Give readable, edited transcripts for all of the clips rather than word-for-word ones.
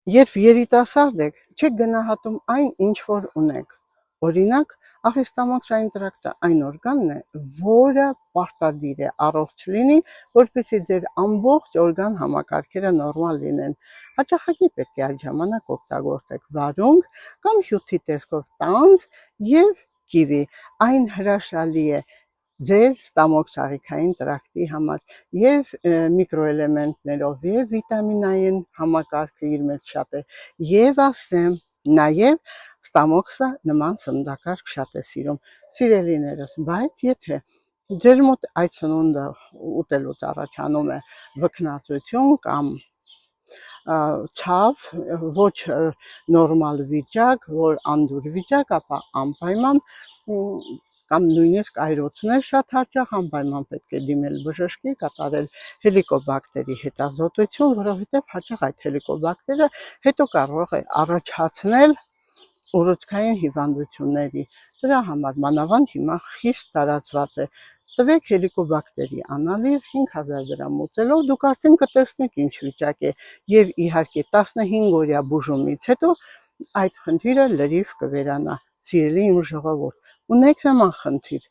Երբ երիտասարդ եք, չեք գնահատում այն, ինչ որ ունեք։ Օրինակ, ախիստամոքսային տրակտը այն օրգանն է, որը պարտադիր է առողջ լինի, որպեսզի ձեր ամբողջ օրգան համակարգերը նորմալ լինեն։ Հաճախակի պետք է այդ ժամանակ օգտագործեք վարունգ կամ հյութի տեսքով տանձ եւ կիվի։ Այն հրաշալի է ձեր ստամոքսարիքային տրակտի համար եւ միկրոէլեմենտներով եւ վիտամինային համակարգը իր մեջ շատ է եւ ասեմ նաեւ ստամոքսը նման սննդակարգ շատ է սիրում սիրելիներս, բայց եթե ձեր մոտ այդ սնունդը ուտելուց առաջանում է վքնածություն կամ ցավ, ոչ նորմալ վիճակ, որ անդուր վիճակ, ապա անպայման կամ նույնիսկ այրոցներ շատ հաճախ անպայման պետք է դիմել բժշկի, կատարել հելիկոբակտերի հետազոտություն, որովհետև հաճախ այդ հելիկոբակտերը հետո կարող է առաջացնել ուռուցքային հիվանդությունների։ Դրա համար մանավանդ հիմա խիստ տարածված է։ Տվեք հելիկոբակտերի անալիզ 5000 դրամ ուտելով, դուք արդեն կտեսնեք ինչ վիճակ է եւ իհարկե 15 օրյա բուժումից հետո այդ խնդիրը լրիվ կվերանա։ Սիրելի իմ ժողովուրդ, ունեք նման խնդիր,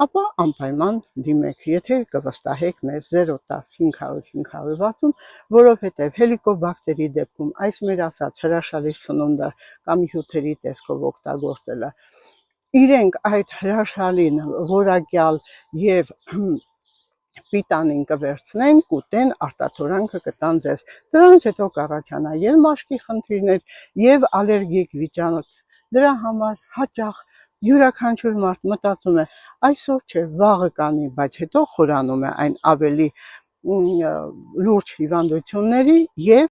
ապա անպայման դիմեք, եթե կվստահեք մեզ 010 500 560, որովհետև հելիկոբակտերի դեպքում այս մեր ասած հրաշալի սնունդը կամ հյութերի տեսքով օգտագործելը իրենք այդ հրաշալին որակյալ եւ պիտանին կվերցնեն, կուտեն, արտաթորանքը կտան ձեզ։ Դրանից հետո կառաջանա եւ մաշկի խնդիրներ, եւ ալերգիկ վիճակ։ Դրա համար հաճախ յուրաքանչյուր մարդ մտածում է այսօր չէ, վաղը կանի, բայց հետո խորանում է այն ավելի լուրջ հիվանդությունների եւ